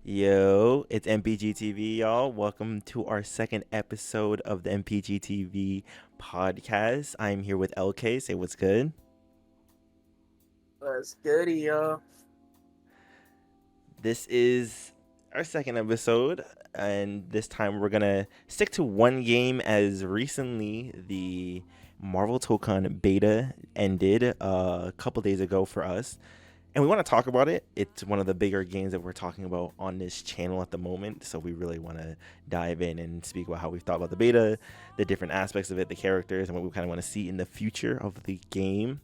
Yo, it's NPGtv, y'all. Welcome to our second episode of the NPGtv podcast. I'm here with LK. Say what's good. What's good, yo? This is our second episode, and this time we're gonna stick to one game as recently the Marvel Tokon beta ended a couple days ago for us. And we want to talk about it. It's one of the bigger games that we're talking about on this channel at the moment. So we really want to dive in and speak about how we thought about the beta, the different aspects of it, the characters, and what we kind of want to see in the future of the game.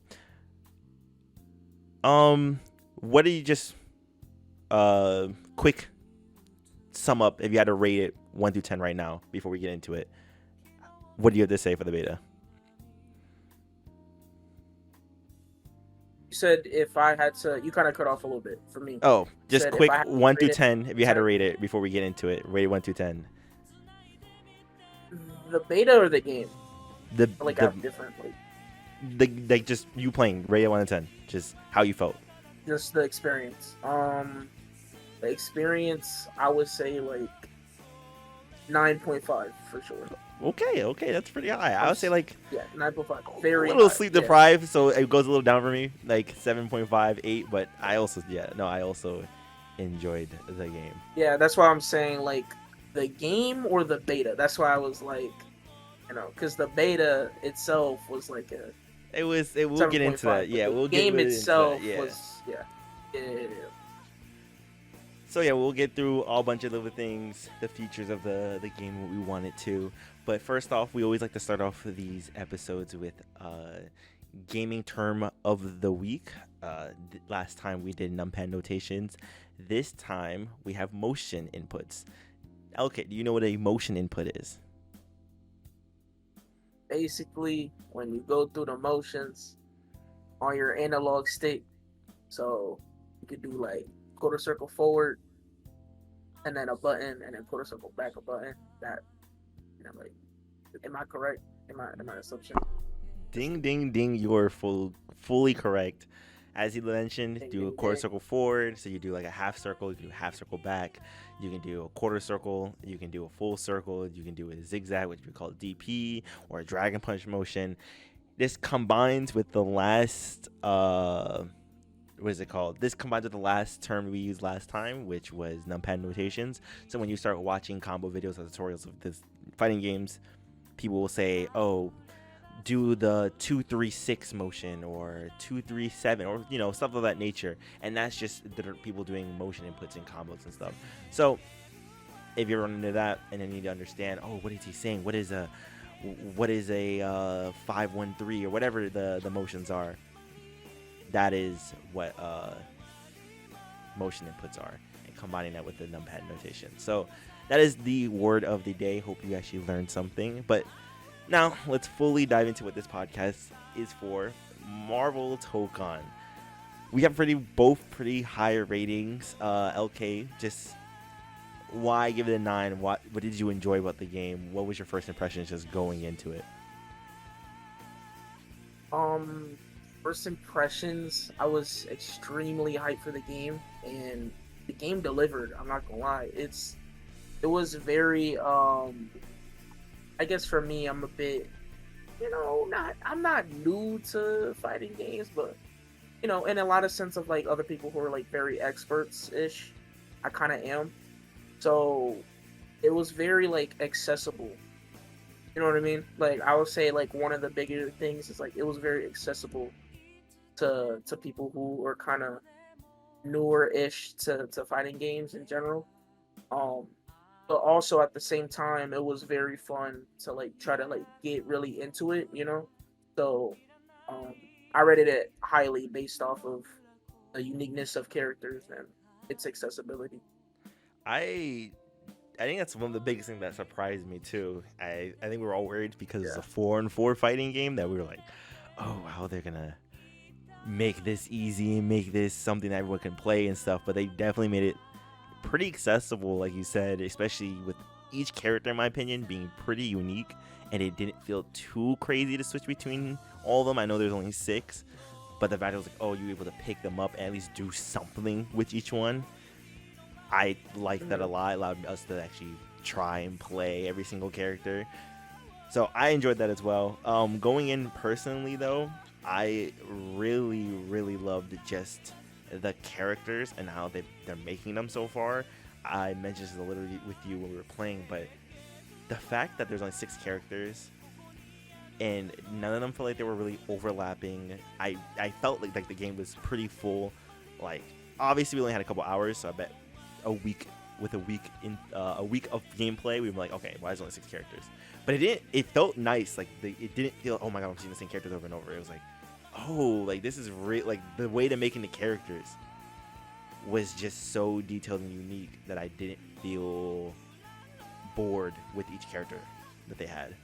What do you just quick sum up if you had to rate it 1 through 10 right now before we get into it? What do you have to say for the beta? You said if I had to, you kind of cut off a little bit for me. Oh, You just said if quick I had to 1 through 10 if you had to 10, rate it before we get into it. Rate it 1 through 10. the beta or the game? The Like I the have different, like just you playing, rate it 1 to 10, just how you felt. just the experience. The experience, I would say like 9.5 for sure. Okay, that's pretty high. I would say like Yeah, 9.5. a Very little high. sleep Yeah. deprived, so it goes a little down for me, like 7.5, 8. But I also enjoyed the game. Yeah, that's why I'm saying like the game or the beta. That's why I was like, because the beta itself was like a We'll get into 7.5. that. Yeah, The we'll game get into itself that. Yeah. was yeah. So yeah, we'll get through all bunch of little things, the features of the game, what we want it to. But first off, we always like to start off these episodes with gaming term of the week. Last time we did numpad notations. This time we have motion inputs. Okay, do you know what a motion input is? Basically, when you go through the motions on your analog stick, so you could do like quarter circle forward, and then a button, and then quarter circle back a button. That, like, am I correct? Am I assumption? Ding, ding, ding! You're fully correct. As you mentioned, Ding, do a ding, quarter ding. circle forward. So you do like a half circle. You can do a half circle back. You can do a quarter circle. You can do a full circle. You can do a zigzag, which we call DP, or a dragon punch motion. This combines with the last what is it called? This combines with the last term we used last time, which was numpad notations. So when you start watching combo videos or tutorials of this fighting games, people will say, "Oh, do the 2-3-6 motion or 2-3-7 or stuff of that nature," and that's just the people doing motion inputs and combos and stuff. So if you're running into that and then you need to understand, oh, what is he saying? What is a 5-1-3 or whatever the motions are, that is what motion inputs are, and combining that with the numpad notation. So that is the word of the day. Hope you actually learned something. But now let's fully dive into what this podcast is for. Marvel Tokon. We have both pretty high ratings. LK, just why give it a 9? What did you enjoy about the game? What was your first impressions just going into it? Um, First impressions, I was extremely hyped for the game, and the game delivered. I'm not gonna lie. It was very I guess for me, I'm a bit, not I'm not new to fighting games, but in a lot of sense of like other people who are like very experts ish, I kind of am. So it was very like accessible. You know what I mean? Like I would say like one of the bigger things is like it was very accessible to people who are kind of newer ish to fighting games in general. Um, but also at the same time, it was very fun to like try to like get really into it. So um, I rated it highly based off of the uniqueness of characters and its accessibility. I I think that's one of the biggest things that surprised me too. I think we were all worried because it's Yeah. a 4-on-4 fighting game that we were like, oh, how they're gonna make this easy and make this something that everyone can play and stuff. But they definitely made it pretty accessible, like you said, especially with each character, in my opinion, being pretty unique, and it didn't feel too crazy to switch between all of them. I know there's only 6, but the fact was like, oh, you were able to pick them up and at least do something with each one. I like that a lot. It allowed us to actually try and play every single character. So I enjoyed that as well. Going in personally though, I really loved just the characters and how they're making them so far. I mentioned this a little with you when we were playing, but the fact that there's only 6 characters and none of them felt like they were really overlapping. I felt like the game was pretty full. Like obviously we only had a couple hours, so I bet a week a week of gameplay we were like, okay, why is there only 6 characters? But it felt nice. Like it didn't feel, oh my god, I'm seeing the same characters over and over. It was like, oh, like this is real. Like the way to making the characters was just so detailed and unique that I didn't feel bored with each character that they had,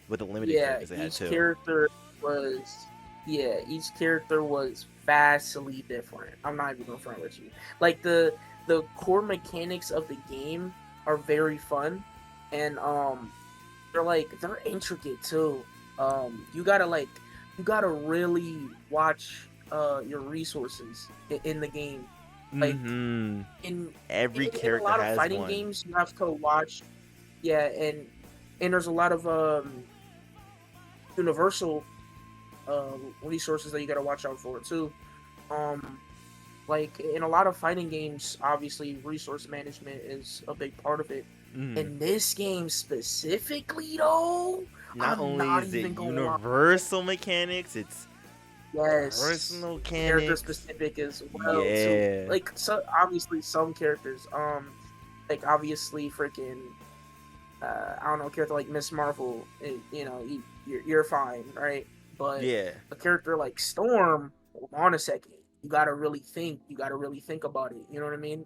with the limited characters they had too. Each character was vastly different. I'm not even gonna front with you. Like the core mechanics of the game are very fun, and they're intricate too. You gotta really watch your resources in the game. Like in every character in a lot of has fighting one. games, you have to watch. Yeah, and there's a lot of universal resources that you gotta watch out for too. Like in a lot of fighting games, obviously resource management is a big part of it. In this game specifically, though, not only is it universal mechanics, it's personal mechanics, character specific as well. Yeah. Too. Like so, obviously some characters, like obviously freaking, I don't know, a character like Miss Marvel, you know, you're fine, right? But yeah, a character like Storm, hold on a second. You gotta really think. You gotta really think about it. You know what I mean?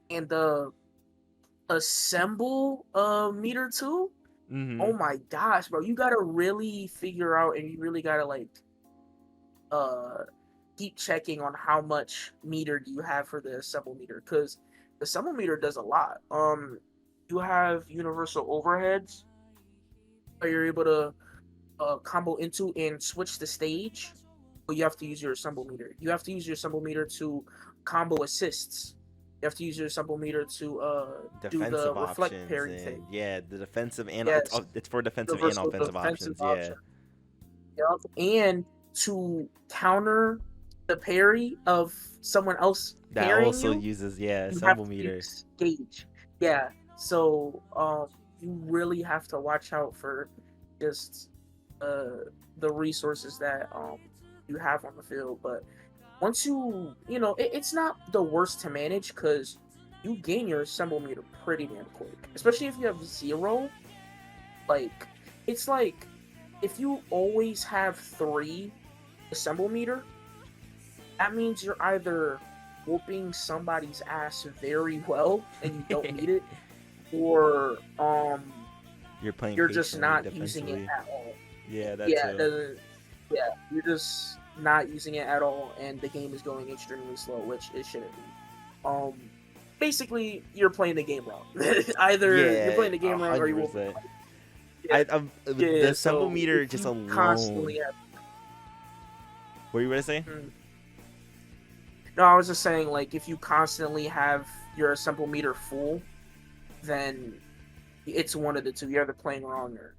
And the assemble meter too. Oh my gosh, bro! You gotta really figure out, and you really gotta like keep checking on how much meter do you have for the assemble meter, because the assemble meter does a lot. You have universal overheads where you're able to combo into and switch the stage. But you have to use your assemble meter. You have to use your assemble meter to combo assists. You have to use your assemble meter to do the reflect parry thing. Yeah, the defensive and it's for defensive and offensive options. Option. Yep. And to counter the parry of someone else that parrying also you, uses assemble meter. Gauge. Yeah. So you really have to watch out for just the resources that you have on the field. But once it's not the worst to manage, because you gain your assemble meter pretty damn quick, especially if you have 0. Like it's like if you always have 3 assemble meter, that means you're either whooping somebody's ass very well and you don't need it, or you're just not using it at all. Yeah, too. You're just not using it at all, and the game is going extremely slow, which it shouldn't be. Basically, you're playing the game wrong. Either you're playing the game wrong, or you won't. The assemble meter just alone. Constantly have... What were you gonna say? No, I was just saying, like, if you constantly have your assemble meter full, then it's one of the two. You're either playing wrong or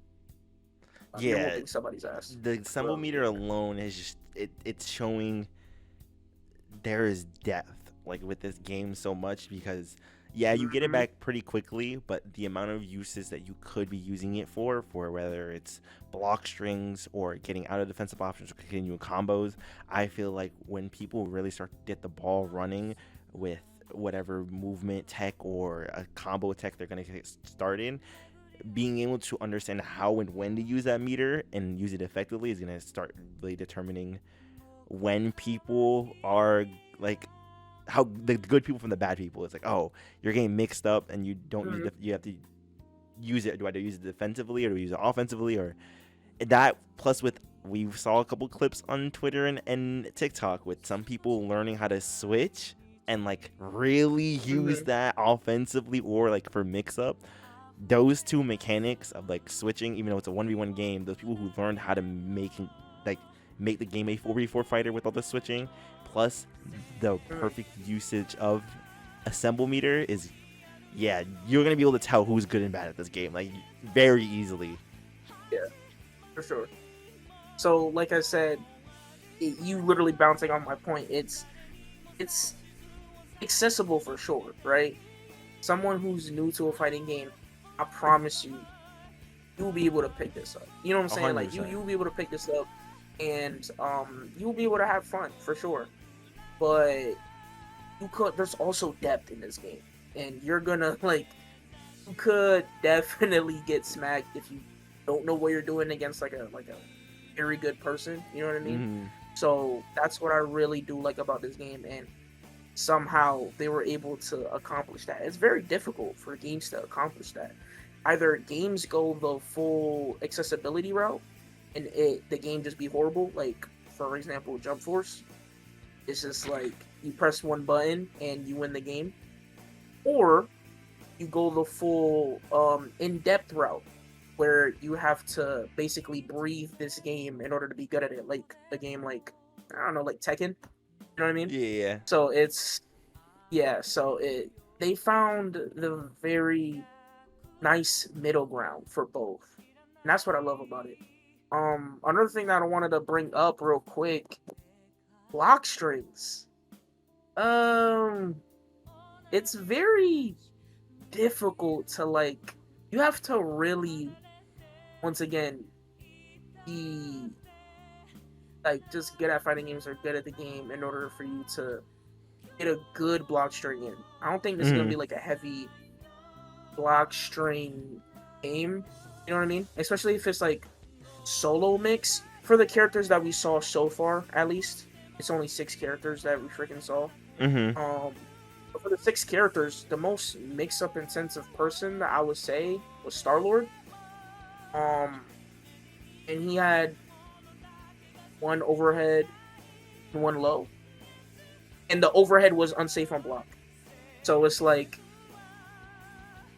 you're whooping somebody's ass. The assemble meter alone is just it's showing there is depth like with this game so much, because you get it back pretty quickly, but the amount of uses that you could be using it for whether it's block strings or getting out of defensive options or continuing combos, I feel like when people really start to get the ball running with whatever movement tech or a combo tech they're going to get started, being able to understand how and when to use that meter and use it effectively is going to start really determining when people are like how the good people from the bad people. It's like, oh, you're getting mixed up and you don't need you have to use it. Do I use it defensively or do I use it offensively? Or that, plus with, we saw a couple clips on Twitter and TikTok with some people learning how to switch and like really use that offensively or like for mix up. Those two mechanics of like switching, even though it's a 1v1 game, those people who learned how to make the game a 4v4 fighter with all the switching, plus the perfect usage of assemble meter is, yeah, you're gonna be able to tell who's good and bad at this game, like very easily. Yeah, for sure. So, like I said, you literally bouncing on my point. It's accessible for sure, right? Someone who's new to a fighting game, I promise you, you'll be able to pick this up. You know what I'm saying? Like 100%. you'll be able to pick this up, and you'll be able to have fun for sure. But there's also depth in this game, and you're gonna like you could definitely get smacked if you don't know what you're doing against like a very good person. You know what I mean? Mm-hmm. So that's what I really do like about this game, and somehow they were able to accomplish that. It's very difficult for games to accomplish that. Either games go the full accessibility route, and the game just be horrible. Like for example, Jump Force. It's just like you press one button and you win the game, or you go the full in-depth route where you have to basically breathe this game in order to be good at it, like a game like I don't know, like Tekken. You know what I mean? Yeah. So it's yeah. So they found the very nice middle ground for both, and that's what I love about it. Another thing that I wanted to bring up real quick: block strings. Um, it's very difficult to like. You have to really, once again, be like just good at fighting games or good at the game in order for you to get a good block string in. I don't think this is gonna be like a heavy block string game. You know what I mean? Especially if it's like solo mix. For the characters that we saw so far, at least, it's only 6 characters that we freaking saw. Mm-hmm. But for the 6 characters, the most mix-up intensive person that I would say was Star-Lord. And he had 1 overhead and 1 low. And the overhead was unsafe on block. So it's like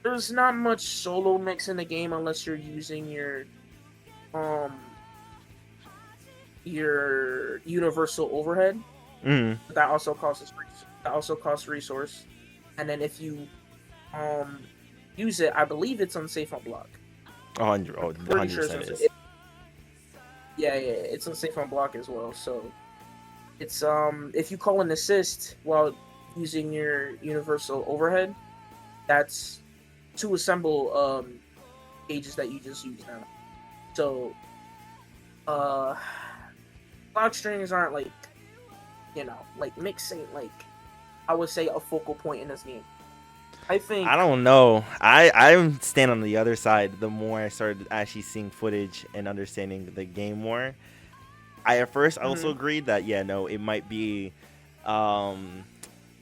there's not much solo mix in the game unless you're using your universal overhead. Mm-hmm. That also costs resource. And then if you use it, I believe it's unsafe on block. 100%, Sure is. yeah, it's unsafe on block as well. So it's if you call an assist while using your universal overhead, that's 2 assemble gauges that you just use now. So block strings aren't like, you know, like mixing, like I would say a focal point in this game. I think I don't know. I stand on the other side. The more I started actually seeing footage and understanding the game more, I at first also agreed that yeah, no, it might be kind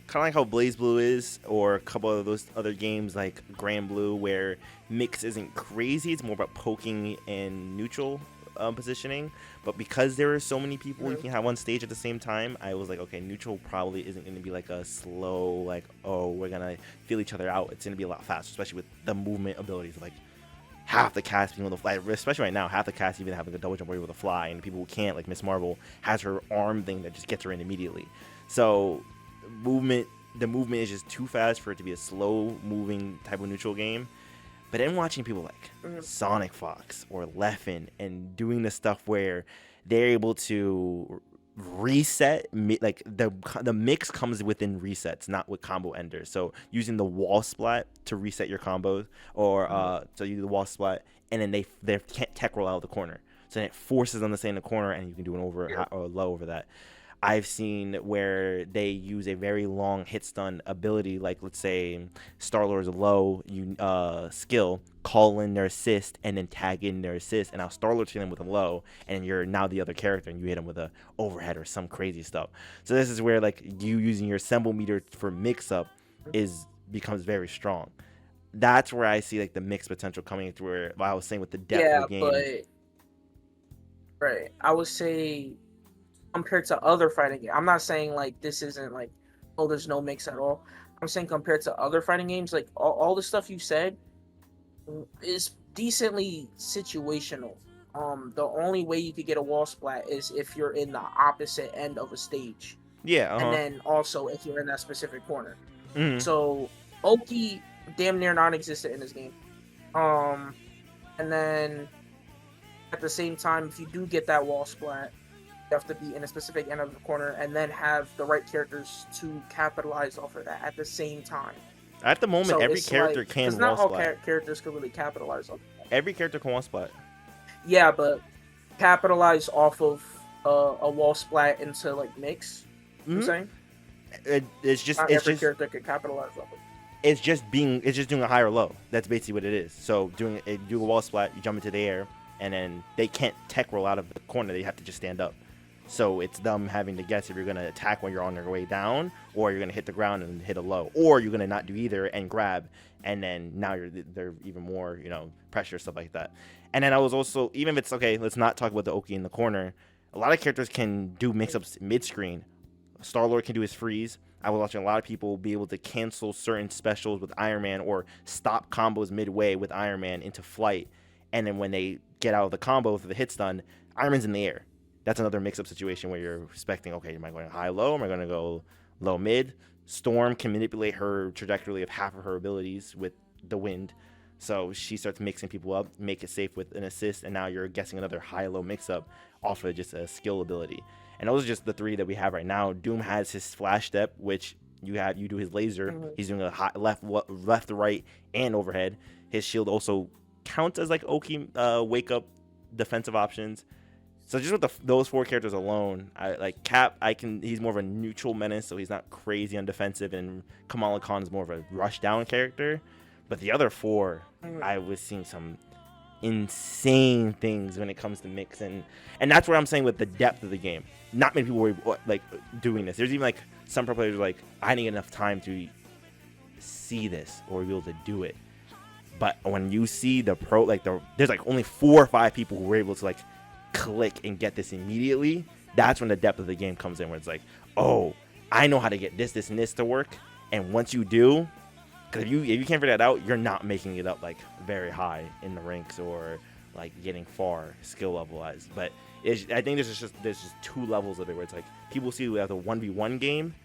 of like how Blaze Blue is, or a couple of those other games like Grand Blue, where mix isn't crazy. It's more about poking and neutral positioning. But because there are so many people you can have on stage at the same time, I was like, okay, neutral probably isn't going to be like a slow, like, oh, we're going to feel each other out. It's going to be a lot faster, especially with the movement abilities. Like half the cast being able to fly, especially right now, half the cast even having a double jump where you're able to fly, and people who can't, like Miss Marvel, has her arm thing that just gets her in immediately. So the movement is just too fast for it to be a slow moving type of neutral game. But then watching people like Sonic Fox or Leffen and doing the stuff where they're able to reset, like the mix comes within resets, not with combo enders. So using the wall splat to reset your combos, or so you do the wall splat, and then they can't tech roll out of the corner. So then it forces them to stay in the corner, and you can do an over or low over that. I've seen where they use a very long hit stun ability, like let's say Star-Lord's low skill, call in their assist and then tag in their assist, and now Star-Lord's hitting with a low, and you're now the other character and you hit him with a overhead or some crazy stuff. So this is where like you using your assemble meter for mix up becomes very strong. That's where I see like the mix potential coming through. Where I was saying with the depth of the game. But right, I would say compared to other fighting games, I'm not saying like this isn't like, oh, there's no mix at all. I'm saying compared to other fighting games, like all the stuff you said is decently situational. The only way you could get a wall splat is if you're in the opposite end of a stage. Yeah. and then also if you're in that specific corner. Mm-hmm. So Oki damn near non-existent in this game. And then at the same time, if you do get that wall splat, you have to be in a specific end of the corner and then have the right characters to capitalize off of that at the same time. At the moment, So every it's character like, can because wall not all splat. characters can really capitalize off of that. Every character can wall splat. Yeah, but capitalize off of a wall splat into like mix. I'm saying It's just not every character can capitalize off of it. It's just doing a high or low. That's basically what it is. So do a wall splat, you jump into the air, and then they can't tech roll out of the corner. They have to just stand up. So it's them having to guess if you're gonna attack when you're on your way down, or you're gonna hit the ground and hit a low, or you're gonna not do either and grab, and then now they're even more pressure, stuff like that. And then I was also, even if it's okay, let's not talk about the Oki in the corner. A lot of characters can do mix-ups mid-screen. Star-Lord can do his freeze. I was watching a lot of people be able to cancel certain specials with Iron Man or stop combos midway with Iron Man into flight. And then when they get out of the combo with the hit stun, Iron Man's in the air. That's another mix-up situation where you're expecting, okay, am I going high-low? Am I going to go low-mid? Storm can manipulate her trajectory of half of her abilities with the wind. So she starts mixing people up, make it safe with an assist, and now you're guessing another high-low mix-up off of just a skill ability. And those are just the three that we have right now. Doom has his flash step, which you do his laser. Mm-hmm. He's doing a high, left, right, and overhead. His shield also counts as like Oki wake up defensive options. So just with those four characters alone, I like Cap. He's more of a neutral menace, so he's not crazy on defensive, and Kamala Khan is more of a rush down character. But the other four, I was seeing some insane things when it comes to mix, and that's where I'm saying with the depth of the game. Not many people were like doing this. There's even like some pro players like, I didn't get enough time to see this or be able to do it. But when you see the pro, like there's like only 4 or 5 people who were able to like click and get this immediately. That's when the depth of the game comes in, where it's like, oh, I know how to get this and this to work. And once you do, because if you can't figure that out, you're not making it up like very high in the ranks or like getting far skill level wise. But I think there's just 2 levels of it where it's like people see we have the 1v1 game.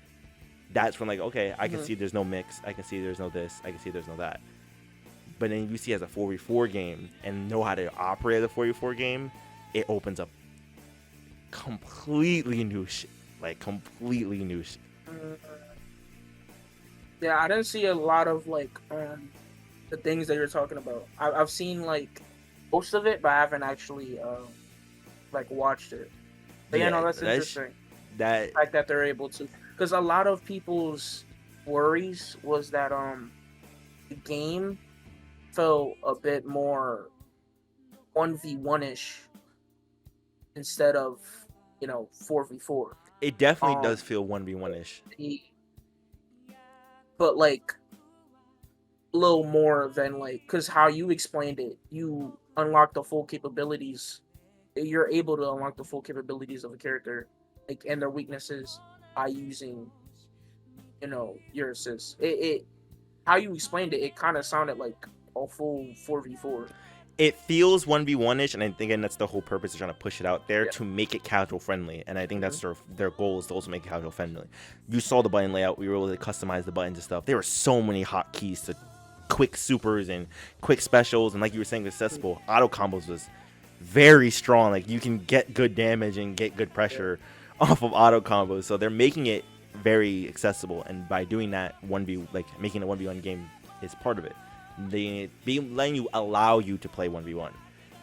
That's when like, okay, I can see there's no mix. I can see there's no this. I can see there's no that. But then you see as a 4v4 game and know how to operate as a 4v4 game, it opens up completely new shit. Like completely new shit. Yeah, I didn't see a lot of like the things that you're talking about. I've seen like most of it, but I haven't actually like watched it. But yeah, no, that's interesting. The fact that they're able to, because a lot of people's worries was that the game felt a bit more 1v1-ish instead of 4v4. It definitely does feel 1v1-ish. But like a little more than like, because how you explained it, you unlock the full capabilities. You're able to unlock the full capabilities of a character, like, and their weaknesses by using, your assists. It how you explained it, it kind of sounded like a full 4v4. It feels 1v1-ish, and I think that's the whole purpose of trying to push it out there to make it casual friendly. And I think that's their goal, is to also make it casual friendly. You saw the button layout. We were able to customize the buttons and stuff. There were so many hotkeys to quick supers and quick specials, and like you were saying, accessible auto combos was very strong. Like you can get good damage and get good pressure off of auto combos. So they're making it very accessible, and by doing that, making a 1v1 game is part of it. Letting you allow you to play 1v1,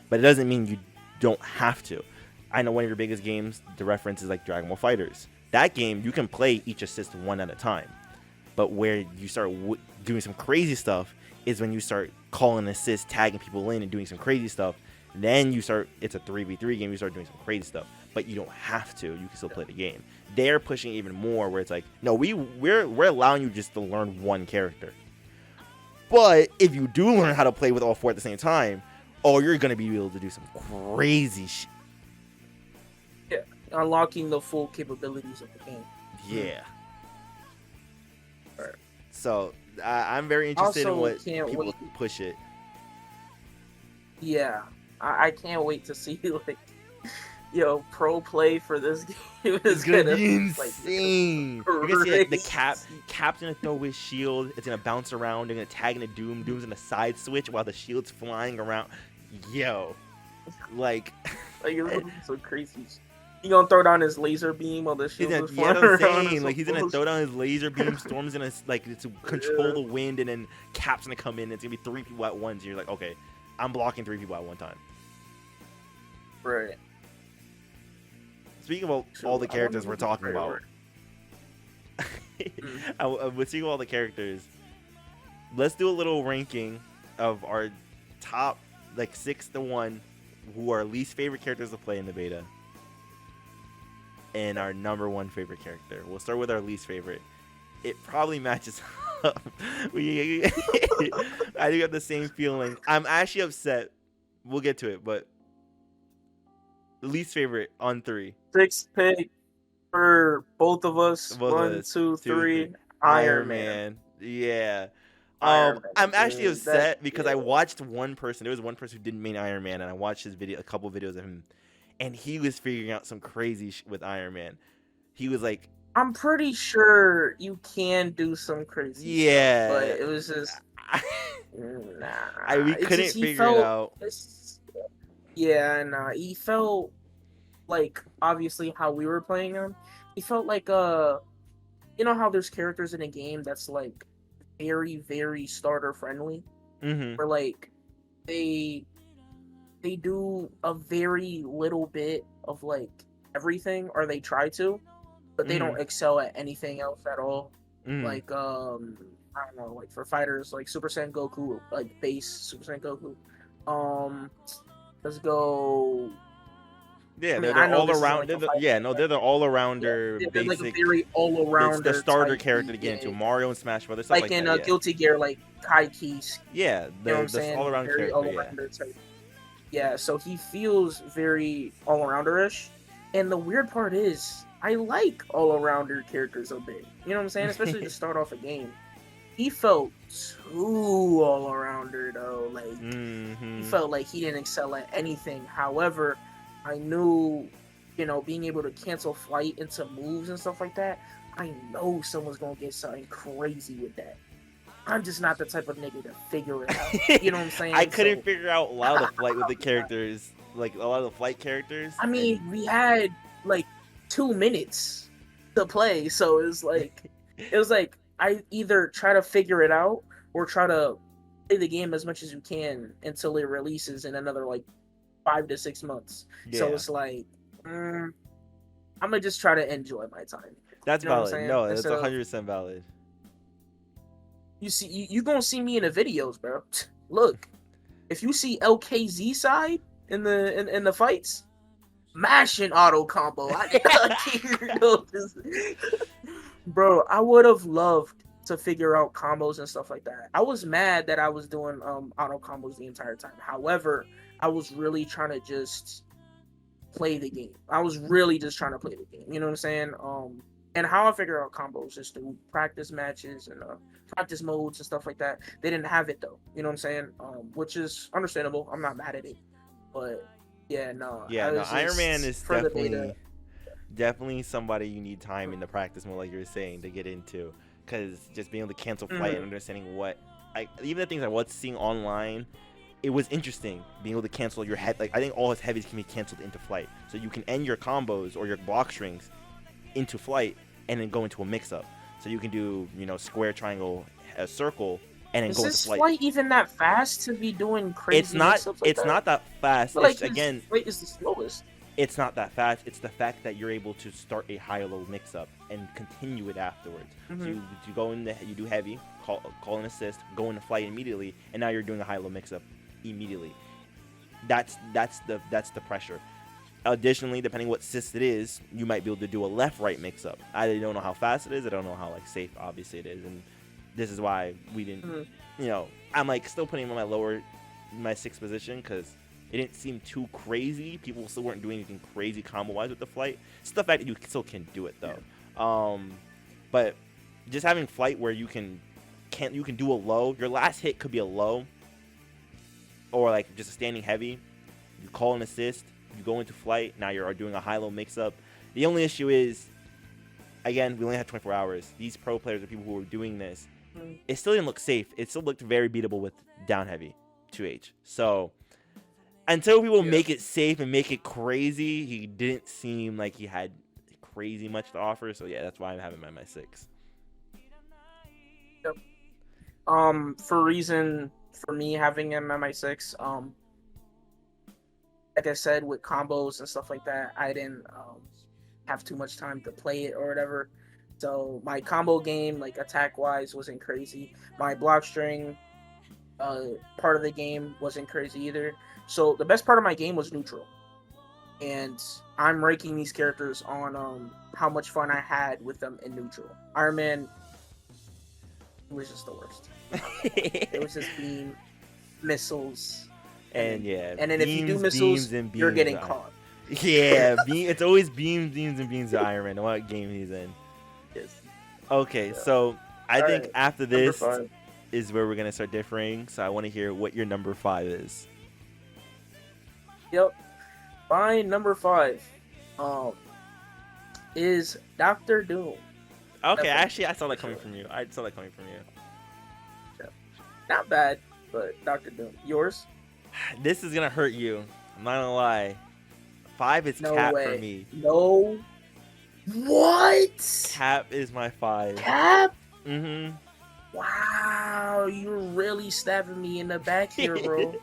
but it doesn't mean you don't have to. I know one of your biggest games, the reference is like Dragon Ball FighterZ. That game, you can play each assist one at a time, but where you start doing some crazy stuff is when you start calling assists, tagging people in, and doing some crazy stuff. Then it's a 3v3 game. You start doing some crazy stuff, but you don't have to. You can still play the game. They're pushing even more, where it's like, no, we're allowing you just to learn one character. But if you do learn how to play with all 4 at the same time, you're going to be able to do some crazy shit. Yeah, unlocking the full capabilities of the game. Yeah. Right. So, I'm very interested in what people push it. Yeah, I can't wait to see, like, yo, pro play for this game It's is gonna gonna be like insane. You're gonna see like the crazy. cap's gonna throw his shield. It's gonna bounce around. They're gonna tag into Doom. Doom's gonna side switch while the shield's flying around. Yo, like, Like it's gonna be so crazy. He gonna throw down his laser beam while the shield is yeah, flying I'm around. saying, like, he's gonna throw down his laser beam. Storm's gonna like to control the wind, and then Cap's gonna come in. It's gonna be 3 people at once. You're like, okay, I'm blocking 3 people at one time. Right. Speaking of all the characters we're talking about, speaking of all the characters, let's do a little ranking of our top like 6 to 1 who are least favorite characters to play in the beta, and our number 1 favorite character. We'll start with our least favorite. It probably matches up. I do have the same feeling. I'm actually upset. We'll get to it, but least favorite on 3. 6 pick for both of us. Both of 1, us. 2, 3. 3. Iron Man. Yeah. Iron Man, I'm actually dude, upset because yeah. I watched one person. There was one person who didn't main Iron Man, and I watched his video, a couple videos of him, and he was figuring out some crazy with Iron Man. He was like, I'm pretty sure you can do some crazy yeah, stuff, but it was just nah. we couldn't figure it out. Yeah, nah. He felt like obviously how we were playing him. He felt like you know how there's characters in a game that's like very, very starter friendly, where like they do a very little bit of like everything, or they try to, but they don't excel at anything else at all. Like I don't know, like for fighters like Super Saiyan Goku, like base Super Saiyan Goku. Let's go. Yeah, they're all around. They're the all arounder. They're basic, like a very all arounder. The starter type character to get into Mario and Smash Brothers. Like in that, Guilty Gear, like Kai Keys. Yeah, the all around character. All-arounder type. Yeah, so he feels very all arounder-ish. And the weird part is, I like all arounder characters a bit. You know what I'm saying? Especially to start off a game. He felt too all arounder though. Like he felt like he didn't excel at anything. However, I knew, you know, being able to cancel flight into moves and stuff like that, I know someone's gonna get something crazy with that. I'm just not the type of nigga to figure it out. You know what I'm saying? I couldn't figure out a lot of the flight with the characters, like a lot of the flight characters. I mean, we had like 2 minutes to play, so it was like I either try to figure it out or try to play the game as much as you can until it releases in another like 5 to 6 months. Yeah. So it's like, I'm gonna just try to enjoy my time. That's valid. No, that's 100% valid. You see, you gonna see me in the videos, bro. Look, if you see LKZ side in the fights, mashing auto combo. Bro, I would have loved to figure out combos and stuff like that. I was mad that I was doing auto combos the entire time. However, I was really trying to just play the game. I was really just trying to play the game. You know what I'm saying? And how I figure out combos is through practice matches and practice modes and stuff like that. They didn't have it though. You know what I'm saying? Which is understandable. I'm not mad at it. But yeah, no. Yeah, no. Iron Man is definitely somebody you need time in the practice mode, like you were saying, to get into. Because just being able to cancel flight and understanding what, even the things I was seeing online, it was interesting being able to cancel your head. Like I think all his heavies can be canceled into flight, so you can end your combos or your block strings into flight and then go into a mix-up. So you can do, you know, square, triangle, a circle, and then go into flight. Is flight even that fast to be doing crazy? It's not. It's not that fast. Like again, flight is the slowest. It's not that fast. It's the fact that you're able to start a high-low mix-up and continue it afterwards. So you go in, you do heavy, call an assist, go into flight immediately, and now you're doing a high-low mix-up immediately. That's the pressure. Additionally, depending what assist it is, you might be able to do a left-right mix-up. I don't know how fast it is. I don't know how safe obviously it is, and this is why we didn't. You know, I'm still putting him in my 6th position because it didn't seem too crazy. People still weren't doing anything crazy combo-wise with the flight. It's the fact that you still can do it though. But just having flight where you can do a low. Your last hit could be a low, or like just a standing heavy. You call an assist, you go into flight. Now you're doing a high-low mix-up. The only issue is, again, we only have 24 hours. These pro players are people who are doing this. It still didn't look safe. It still looked very beatable with down heavy 2H. So until people make it safe and make it crazy, he didn't seem like he had crazy much to offer. So yeah, that's why I'm having him at my 6. Yep. For me having him at my 6, like I said, with combos and stuff like that, I didn't have too much time to play it or whatever. So my combo game, like attack wise, wasn't crazy. My block string part of the game wasn't crazy either. So the best part of my game was neutral, and I'm ranking these characters on how much fun I had with them in neutral. Iron Man was just the worst. It was just beam, missiles, and yeah, and then beams, if you do missiles, you're getting caught. Yeah, it's always beams, and beams of Iron Man, no matter what game he's in. Yes. Okay, so I think after this Number 5 is where we're gonna start differing. So I want to hear what your number 5 is. Yep. My number 5 is Dr. Doom. Okay, actually, I saw that coming from you. Not bad, but Dr. Doom. Yours? This is gonna hurt you. I'm not gonna lie. 5 is No Cap way. for me. No. What? Cap is my 5. Cap? Mm-hmm. Wow, you're really stabbing me in the back here, bro.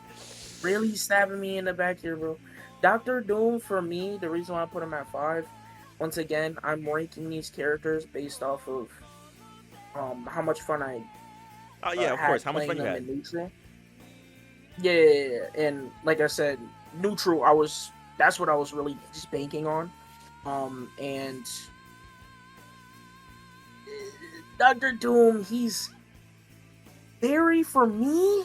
Really stabbing me in the back here, bro. Dr. Doom, for me, the reason why I put him at 5, once again, I'm ranking these characters based off of how much fun I Oh yeah, of course. How much fun you had? Neutral. Yeah, and like I said, neutral. That's what I was really just banking on. And Dr. Doom, he's for me,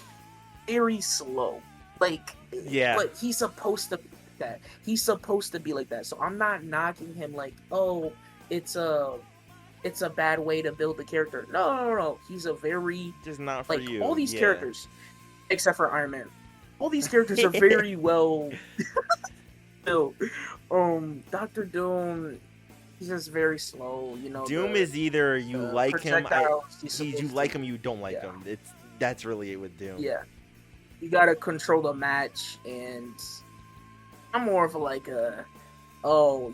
very slow. Like, yeah, but he's supposed to be like that. He's supposed to be like that. So I'm not knocking him like, oh, it's a bad way to build the character. No. He's a very just not for you. All these characters, except for Iron Man, all these characters are very well built. Dr. Doom, he's just very slow. You know, Doom is either you like him, you like him, you don't like him. That's really it with Doom. Yeah, you gotta control the match, and I'm more of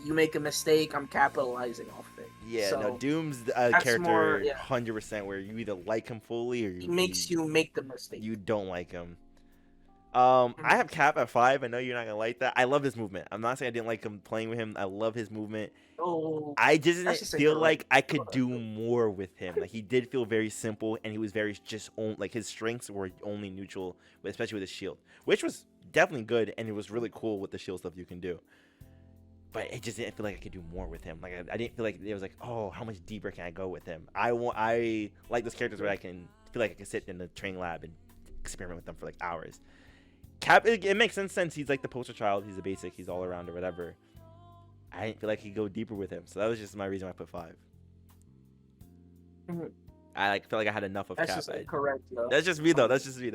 you make a mistake, I'm capitalizing off of it. Yeah, so no, Doom's a character 100% where you either like him fully or he makes you make the mistake. You don't like him. I have Cap at 5. I know you're not gonna like that. I love his movement. I'm not saying I didn't like him playing with him. I love his movement. I just didn't feel like I could do more with him. Like, he did feel very simple, and he was very like his strengths were only neutral, especially with his shield, which was definitely good, and it was really cool with the shield stuff you can do. But it just didn't feel like I could do more with him. Like, I didn't feel like it was like, oh, how much deeper can I go with him? I like those characters where I can feel like I can sit in the training lab and experiment with them for like hours. Cap, it makes sense. He's like the poster child. He's a basic. He's all around or whatever. I didn't feel like he could go deeper with him, so that was just my reason why I put 5. Mm-hmm. I felt like I had enough of Cap. Just correct, though. That's just me, though. That's just me.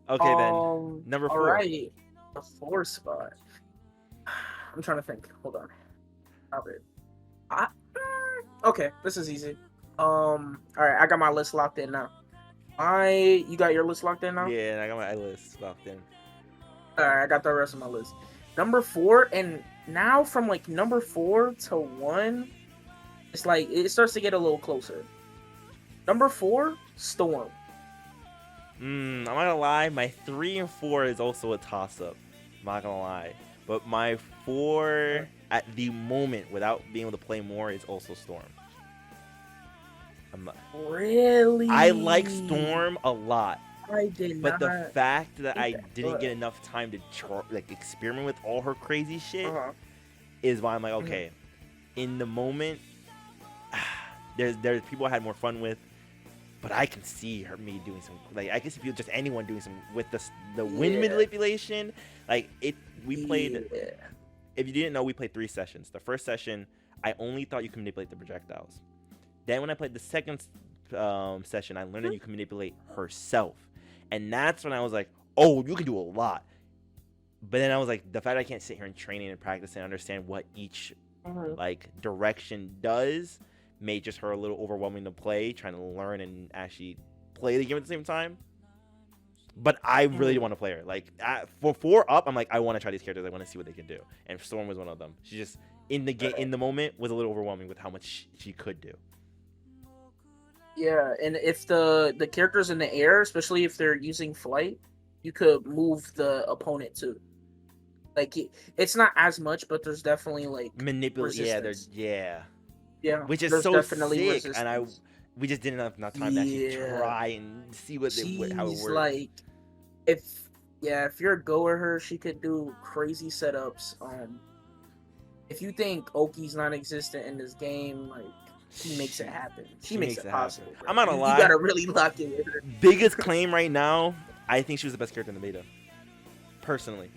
Okay, then number 4. All right, the 4 spot. I'm trying to think. Hold on. Okay, this is easy. All right, I got my list locked in now. You got your list locked in now? Yeah, I got my list locked in. All right, I got the rest of my list. Number 4, and now from like number 4 to 1, it's like it starts to get a little closer. Number 4, Storm. I'm not gonna lie, my 3 and 4 is also a toss-up. I'm not gonna lie, but my 4 at the moment, without being able to play more, is also Storm. Really? I like Storm a lot. I did but not. But the fact that I didn't get enough time to experiment with all her crazy shit is why I'm like, okay, in the moment, there's people I had more fun with, but I can see me doing some, like, I can see people, just anyone doing some with the wind manipulation. Like, we played, if you didn't know, we played 3 sessions. The first session, I only thought you could manipulate the projectiles. Then when I played the second session, I learned that you can manipulate herself. And that's when I was like, oh, you can do a lot. But then I was like, the fact I can't sit here and train and practice and understand what each Mhm. like direction does made just her a little overwhelming to play, trying to learn and actually play the game at the same time. But I really Mhm. want to play her. Like for 4 up, I'm like, I want to try these characters. I want to see what they can do. And Storm was one of them. She just in the game in the moment was a little overwhelming with how much she could do. Yeah, and if the characters in the air, especially if they're using flight, you could move the opponent too. Like it's not as much, but there's definitely like Manipulate, yeah, they're resistance. yeah, Yeah, which is there's so definitely sick. And resistance. we just didn't have enough time to actually Yeah, try and see how it she's works. like if yeah, if you're a go with her, she could do crazy setups. If you think Oki's non-existent in this game, like she makes it happen. She makes it happen. possible, bro. I'm not gonna You lie. gotta really lock in with her. Biggest claim right now, I think she was the best character in the beta. Personally.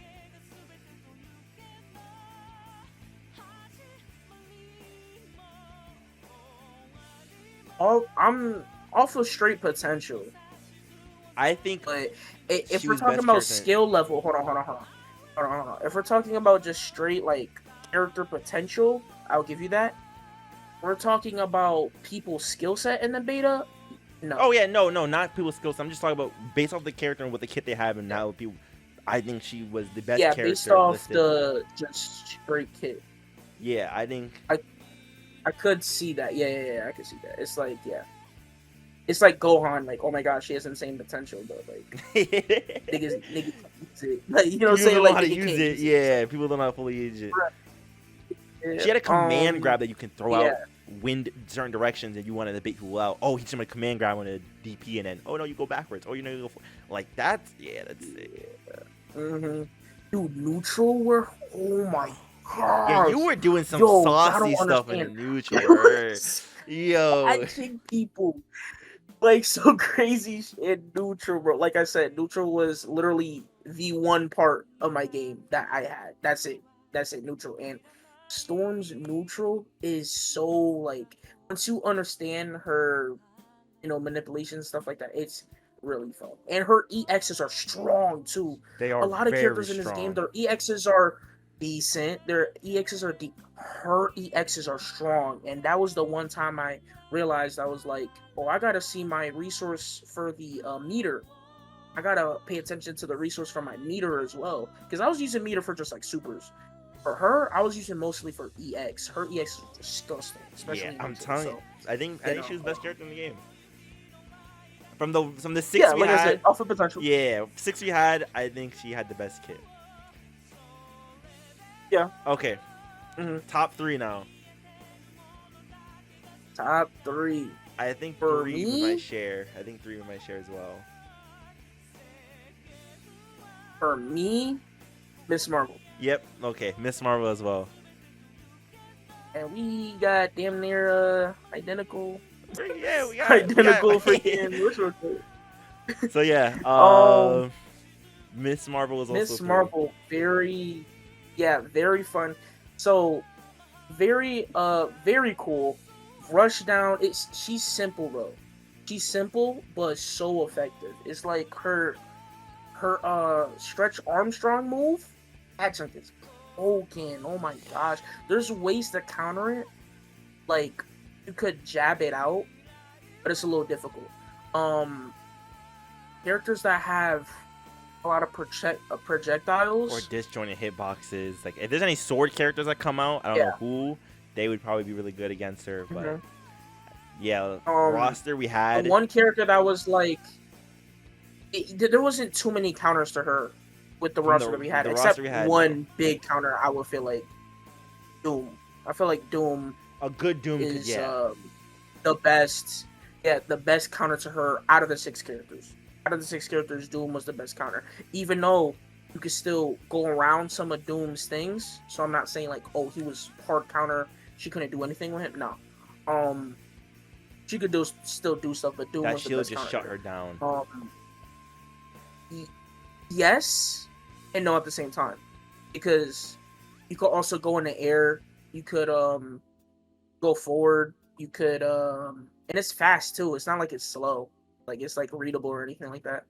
I'm off of straight potential, I think but if she we're was talking best about character. skill level, hold on. If we're talking about just straight like character potential, I'll give you that. We're talking about people's skill set in the beta. No. Oh yeah, no, not people's skills. I'm just talking about based off the character and what the kit they have and Yeah. now people. I think she was the best Yeah, based character off listed. the just straight kit. Yeah, I think I could see that. Yeah, I could see that. It's like it's like Gohan. Like, oh my gosh, she has insane potential, but like niggas can't use it. Like, you know what I'm people saying? don't know Like how to nigga use can't it. use Yeah, people don't know how to fully use it. it. She had a command grab that you can throw out Yeah. wind certain directions and you want to bait people out. Oh, he's gonna command grab on a DP and then oh no, you go backwards. Oh, you know you go for like that's that's it. Dude, neutral were oh my gosh. Yeah, you were doing some Yo, y'all saucy don't stuff in the understand. neutral. It was Yo, catching people like so crazy in neutral, bro. Like I said, neutral was literally the one part of my game that I had. That's it. That's it. Neutral and Storm's neutral is so like once you understand her, manipulation stuff like that, it's really fun. And her EXs are strong too. they A are lot of very characters in this game, strong. their EXs are decent. Their EXs are deep. Her EXs are strong, and that was the one time I realized I was like, oh, I gotta see my resource for the meter. I gotta pay attention to the resource for my meter as well, because I was using meter for just like supers. For her, I was using mostly for EX. Her EX is disgusting, especially Yeah, in I'm neutral. telling you, So, I think she was the best character in the game. From the six yeah, we like I had, said, alpha potential. yeah, six we had. I think she had the best kit. Yeah. Okay, top three now. Top three. I think For three we me? might share. I think three we might share as well. For me, Miss Marvel. Yep. Okay, Miss Marvel as well. And we got damn near Yeah, identical. we got Identical freaking resources. So yeah, Um, Miss Marvel was also Miss three. Marvel, very fun. So very cool. Rushdown, she's simple though. She's simple but so effective. It's like her stretch Armstrong move. That junk is broken. Oh my gosh. There's ways to counter it. Like you could jab it out, but it's a little difficult. Characters that have a lot of projectiles Or disjointed hitboxes. Like if there's any sword characters that come out, I don't know who, they would probably be really good against her. But yeah, roster we had. One character that was like, there wasn't too many counters to her with the roster that we had, except one big counter. I would feel like Doom. I feel like Doom. A good Doom is the best. Yeah, the best counter to her out of the 6 characters. Out of the 6 characters, Doom was the best counter. Even though you could still go around some of Doom's things. So I'm not saying like, oh, he was hard counter. She couldn't do anything with him. No. She could still do stuff, but Doom was the best just counter. shut her down. Yes and no at the same time, because you could also go in the air. You could go forward. You could and it's fast too. It's not like it's slow. Like it's like readable or anything like that.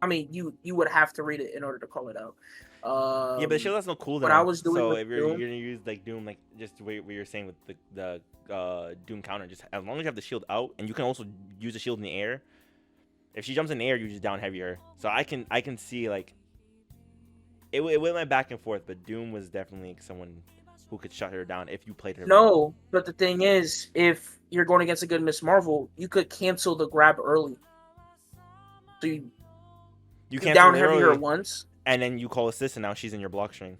I mean, you would have to read it in order to call it out. Yeah, but the shield has no What I cooldown. was doing So with if Doom, you're gonna use like Doom, like just what you're saying with the Doom counter, just as long as you have the shield out, and you can also use the shield in the air. If she jumps in the air, you just down heavier. So I can see like it went back and forth, but Doom was definitely someone who could shut her down if you played her. no, but the thing is, if you're going against a good Miss Marvel, you could cancel the grab early. So You you cancel down it heavy her early, once. and then you call assist, and now she's in your block string.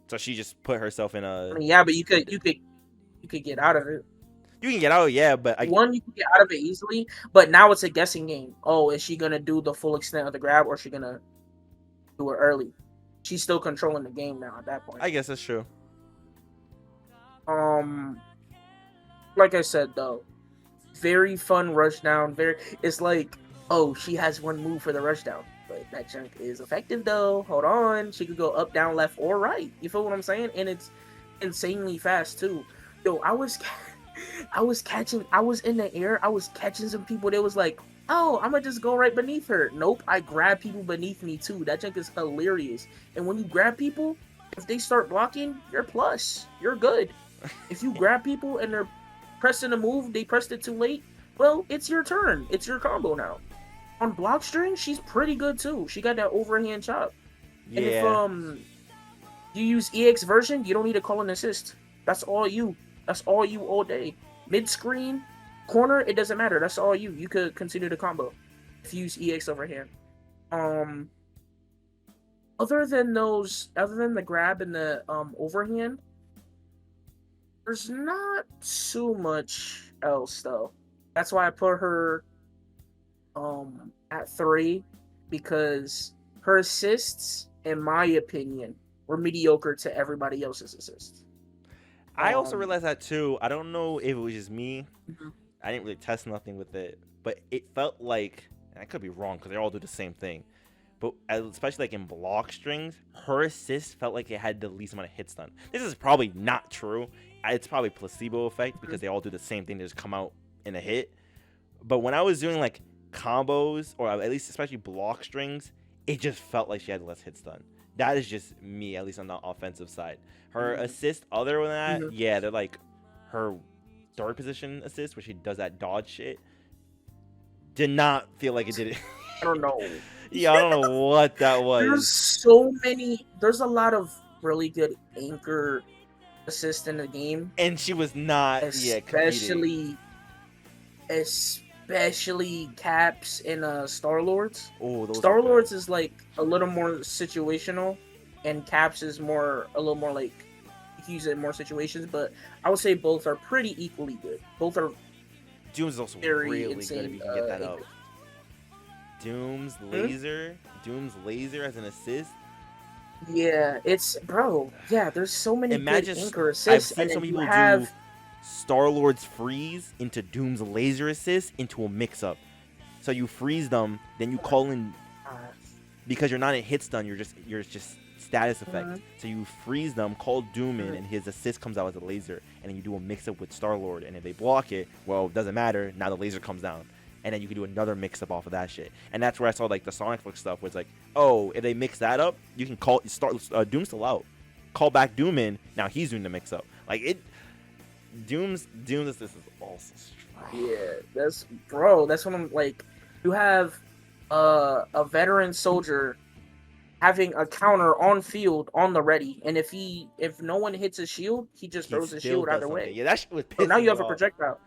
So she just put herself in I a. mean, yeah, but you could get out of it. You can get out, yeah, but One, you can get out of it easily, but now it's a guessing game. Oh, is she gonna do the full extent of the grab, or is she gonna do it early? She's still controlling the game now at that point. I guess that's true. Um, like I said though, very fun rush down. It's like, oh, she has one move for the rush down, but that junk is effective though. Hold on, she could go up, down, left, or right. You feel what I'm saying? And it's insanely fast too. Yo, I was in the air. I was catching some people. They was like, oh, I'm gonna just go right beneath her. Nope, I grab people beneath me too. That junk is hilarious. And when you grab people, if they start blocking, you're plus. You're good. If you grab people and they're pressing a move, they pressed it too late. Well, it's your turn. It's your combo now. On block string, she's pretty good too. She got that overhand chop. Yeah. And if you use EX version, you don't need to call an assist. That's all you. That's all you all day. Mid screen, corner, it doesn't matter. That's all you. You could continue the combo if you use EX overhand. Other than the grab and the overhand, there's not too much else though. That's why I put her at 3, because her assists, in my opinion, were mediocre to everybody else's assists. I also realized that too. I don't know if it was just me. Mhm. I didn't really test nothing with it, but it felt like, and I could be wrong because they all do the same thing. But especially like in block strings, her assist felt like it had the least amount of hit stun. This is probably not true. It's probably placebo effect because they all do the same thing. They just come out in a hit. But when I was doing like combos, or at least especially block strings, it just felt like she had less hit stun. That is just me, at least on the offensive side. Her assist, other than that, yeah, they're like her third position assist, where she does that dodge shit. Did not feel like it did it. I don't know. Yeah, I don't know what that was. There's a lot of really good anchor assists in the game. And she was not, especially Caps and Star-Lords. Oh, Star-Lords is like a little more situational, and Caps is a little more like you can use it in more situations, but I would say both are pretty equally good. Both are Doom's is also very really insane, good if you can get that up. Doom's laser as an assist. Yeah, there's so many good anchor assists. I've seen some people do Star-Lord's freeze into Doom's laser assist into a mix-up. So you freeze them, then you call in, because you're not in hit stun, you're just status effect. So you freeze them, call Doom in, and his assist comes out as a laser, and then you do a mix-up with Star-Lord, and if they block it, well, it doesn't matter. Now the laser comes down. And then you can do another mix-up off of that shit. And that's where I saw like the Sonic Flick stuff, where it's like, oh, if they mix that up, you can Doom's still out. Call back Doom in, now he's doing the mix-up. Like, Doom's assist is also strong. Yeah, that's what I'm like. You have a veteran soldier having a counter on field on the ready, and if no one hits his shield, he just throws his shield either way. Yeah, that shit was pissing. So now you have me a off. projectile.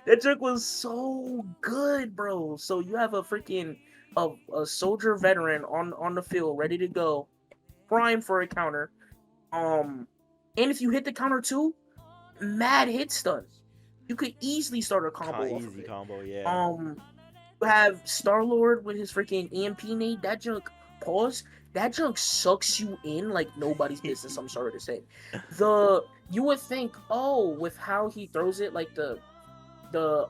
That trick was so good, bro. So you have a freaking a soldier veteran on the field ready to go, prime for a counter. And if you hit the counter too, mad hit stun. You could easily start a combo. Easy combo, yeah. You have Star-Lord with his freaking EMP nade. That junk, pause. That junk sucks you in like nobody's business. I'm sorry to say. You would think, oh, with how he throws it, like the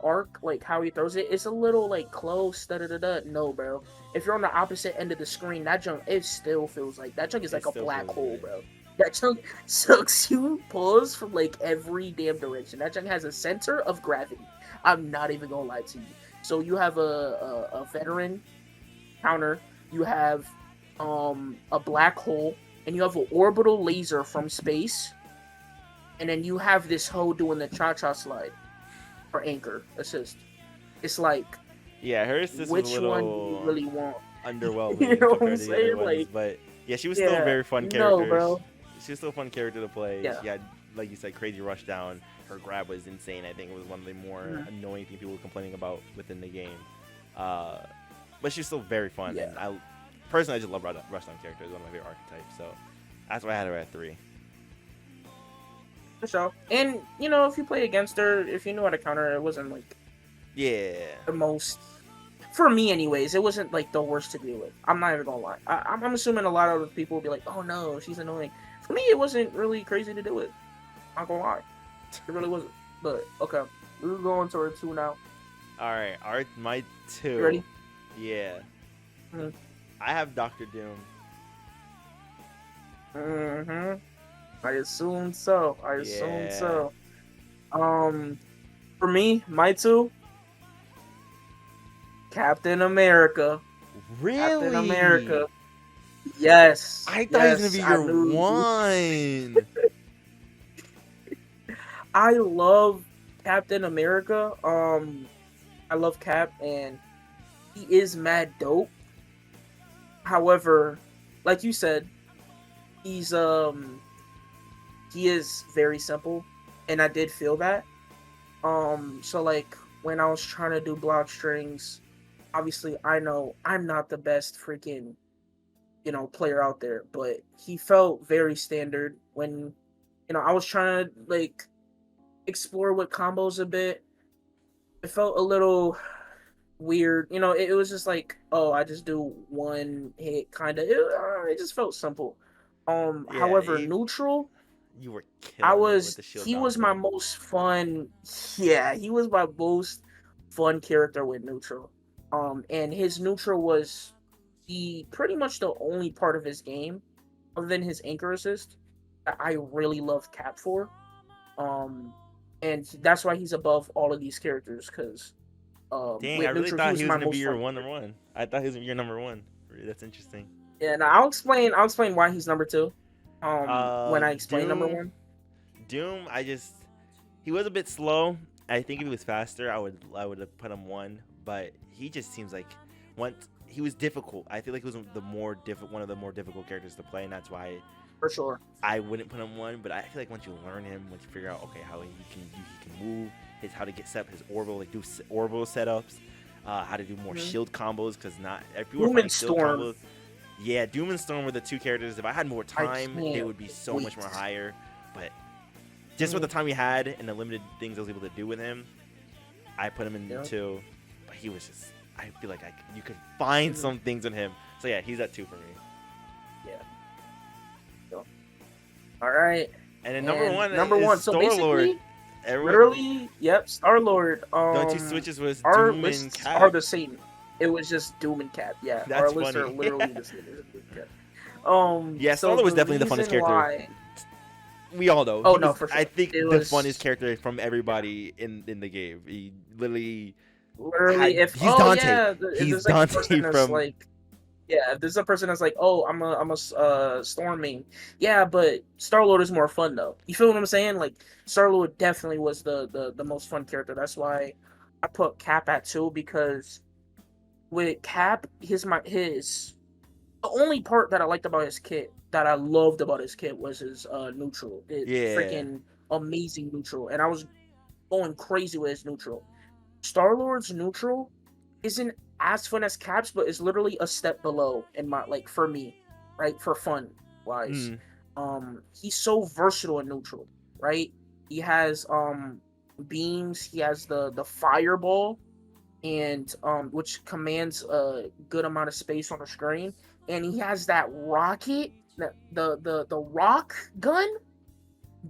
arc, like how he throws it, it's a little like close. No, bro. If you're on the opposite end of the screen, that junk, it still feels like that junk is like a black hole, bro. That junk sucks you, pulls from like every damn direction. That junk has a center of gravity. I'm not even gonna lie to you. So you have a veteran counter, you have a black hole, and you have an orbital laser from space, and then you have this hoe doing the cha-cha slide for anchor assist. It's like, Yeah, her assist was a which one do you little really want? You underwhelming know what I'm compared to the other saying? ones, Like, but yeah, she was still a yeah, very fun no, character. bro. She was still a fun character to play. Yeah. She had, like you said, crazy rush down. Her grab was insane. I think it was one of the more Mhm. annoying things people were complaining about within the game. Uh, but she's still very fun, Yeah. and I personally I just love rush down characters. One of my favorite archetypes, so that's why I had her at 3. For sure. And you know, if you play against her, if you knew how to counter her, it wasn't like Yeah, the most. For me, anyways, it wasn't like the worst to deal with. I'm not even gonna lie. I'm assuming a lot of other people will be like, "Oh no, she's annoying." For me, it wasn't really crazy to deal with. Not gonna lie, it really wasn't. But okay, we're going to our 2 now. all right, my 2. You ready? Yeah, Mhm. I have Doctor Doom. I assume so. I assume Yeah. so. For me, my 2, Captain America. Really? Captain America. Yes. I thought he was gonna be I your knew- 1. I love Captain America. I love Cap, and he is mad dope. However, like you said, he's he is very simple, and I did feel that. So like when I was trying to do block strings, obviously I know I'm not the best freaking player out there, but he felt very standard when I was trying to like explore with combos a bit. It felt a little weird. It was just like, oh, I just do one hit kind of. It just felt simple. However, neutral, You were killing it with the shield he was my domination. most fun. Yeah, he was my most fun character with neutral. And his neutral was pretty much the only part of his game, other than his anchor assist, that I really loved Cap for. And that's why he's above all of these characters, because Dang, I with really neutral, he thought was he was my gonna be most your fun one character. number one. I thought he was gonna be your number 1. That's interesting. Yeah, now I'll explain why he's number 2. When I explain number Doom, 1. Doom, he was a bit slow. I think if he was faster, I would have put him 1. But he just seems like he was difficult. I feel like he was one of the more difficult characters to play, and that's why For sure. I wouldn't put him 1. But I feel like once you learn him, once you figure out how he can move, how to get set up his orbital, like do orbital setups, how to do more shield combos, because not if you were Doom fighting and shield Storm. combos. Yeah, Doom and Storm were the 2 characters. If I had more time, they can't would be so much more wait. higher. But just with the time we had and the limited things I was able to do with him, I put him in 2. But he was just, I feel like you could find some things in him. So yeah, he's at 2 for me. Yeah. So, all right. And then number 1 is So Star-Lord. basically, literally, yep, Star-Lord. Don't you switches was Our Doom and lists Cap? are the same. It was just Doom and Cap. Yeah, That's our lists funny. are literally the same. Yeah, so Star-Lord was definitely the funnest reason character. why- We all know. Oh, He no, was, for sure. I think It the was- funniest character from everybody in the game. He literally. Literally, he's if Dante. yeah, He's there's like a Dante person that's from- like, yeah, if there's a person that's like, oh, I'm a Storm main. Yeah, but Star-Lord is more fun though. You feel what I'm saying? Like Star-Lord definitely was the most fun character. That's why I put Cap at 2, because with Cap, the only part that I liked about his kit, that I loved about his kit, was his neutral. Freaking amazing neutral, and I was going crazy with his neutral. Star-Lord's neutral isn't as fun as Cap's, but is literally a step below for me, right? For fun wise. He's so versatile in neutral, right? He has beams, he has the fireball, and which commands a good amount of space on the screen, and he has that rocket, the rock gun.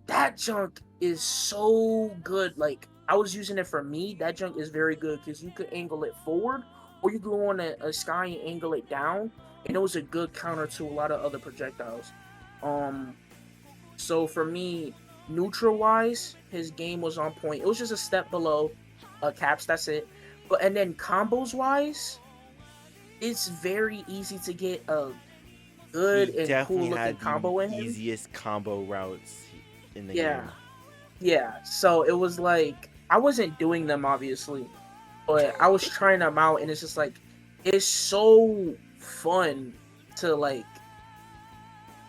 That junk is so good. Like, I was using it for me. That junk is very good because you could angle it forward, or you could go on a sky and angle it down, and it was a good counter to a lot of other projectiles. So for me, neutral wise, his game was on point. It was just a step below. caps. That's it. But and then combos wise, it's very easy to get a good He and cool definitely looking had the combo in him. easiest combo routes in the Yeah, game. yeah. So it was like I wasn't doing them obviously, but I was trying them out, and it's just like it's so fun to like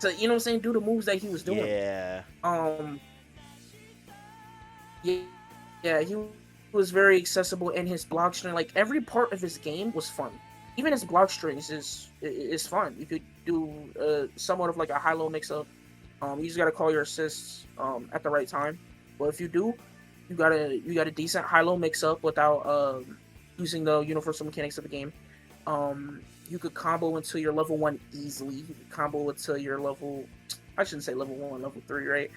to you know what I'm saying, do the moves that he was doing. Yeah. Um, yeah, yeah, he was very accessible, and his block string, like every part of his game was fun. Even his block strings is fun. You could do somewhat of like a high-low mix-up. You just gotta call your assists at the right time. But if you do, you got a decent high-low mix-up without using the universal mechanics of the game. You could combo until your level 1 easily. You could combo until your level, I shouldn't say level 1, level 3, right?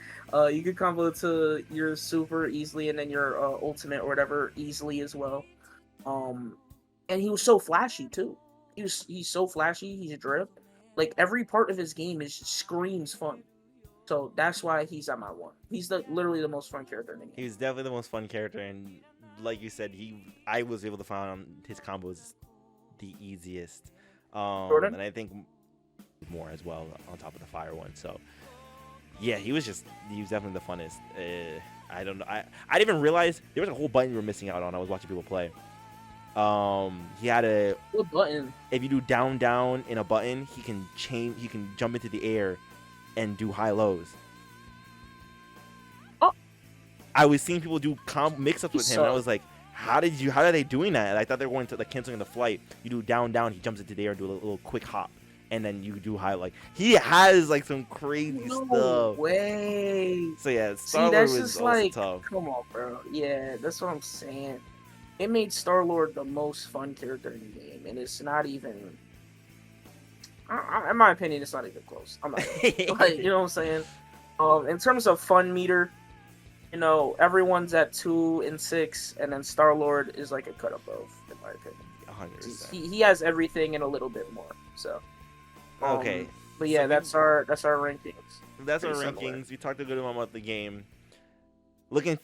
You could combo to your super easily, and then your ultimate or whatever easily as well. Um, and he was so flashy too. He's so flashy. He's a drip. Like every part of his game is screams fun. So that's why he's at my one. He's literally the most fun character in the He game. was definitely the most fun character, and like you said, I was able to find his combos the easiest. Jordan. And I think more as well on top of the fire one. So yeah, he was definitely the funnest. I don't know. I didn't even realize there was a whole button you were missing out on. I was watching people play. He had a What button? if you do down down in a button, he can change. He can jump into the air and do high lows. Oh, I was seeing people do mix ups with him, and I so was like, how are they doing that? And I thought they were going to like canceling the flight. You do down down, he jumps into the air and do a little quick hop, and then you do high. Like he has like some crazy no stuff. way. So yeah, See, Star Lord that's was just also like, tough. come on, bro. Yeah, that's what I'm saying. It made Star Lord the most fun character in the game, and it's not even. In my opinion, it's not even close. I'm not like, you know what I'm saying. In terms of fun meter, you know, everyone's at 2 and 6, and then Star Lord is like a cut above, in my opinion. 100%. He has everything and a little bit more. So, Okay, but so yeah, that's our rankings. that's our Pretty rankings. similar. We talked a good amount about the game. Looking